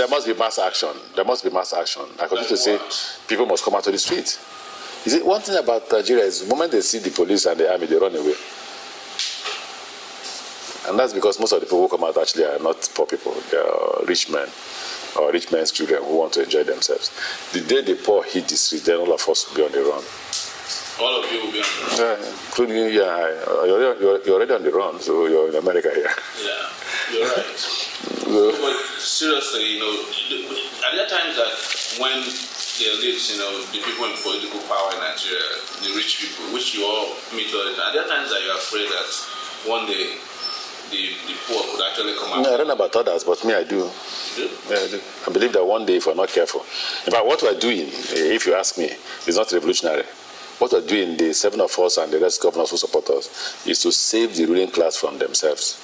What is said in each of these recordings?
there must be mass action. There must be mass action. I continue to say people must come out to the street. You see, one thing about Nigeria is the moment they see the police and the army, they run away. And that's because most of the people who come out actually are not poor people. They are rich men or rich men's children who want to enjoy themselves. The day the poor hit the street, then all of us will be on the run. All of you will be on the run? Yeah, including you. You're already on the run, so you're in America here. Yeah, you're right. But seriously, are there times that when the elites, the people in political power in Nigeria, the rich people, which you all meet all the time, are there times that you're afraid that one day the poor could actually come out? No, I don't know about others, but me, I do. You do? Yeah, I do. I believe that one day, if we're not careful, in fact, what we're doing, if you ask me, is not revolutionary. What we're doing, the 7 of us and the rest governors who support us, is to save the ruling class from themselves.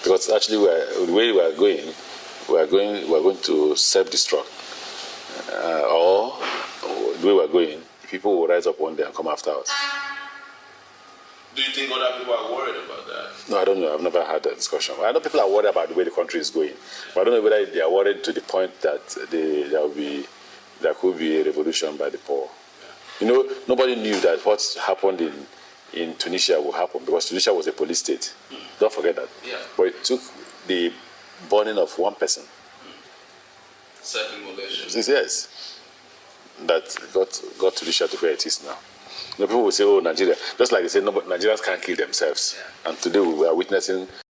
Because actually, the way we're going to self-destruct. Or the way we're going, people will rise up one day and come after us. Do you think other people are worried about that? No, I don't know. I've never had that discussion. I know people are worried about the way the country is going, but I don't know whether they are worried to the point that there could be a revolution by the poor. Yeah. Nobody knew that what happened in Tunisia would happen because Tunisia was a police state. Don't forget that. Yeah. But it took the burning of one person. Self-immolation. Yes. That got Tunisia to where it is now. People will say, oh, Nigeria. Just like they say, no, but Nigerians can't kill themselves. Yeah. And today we are witnessing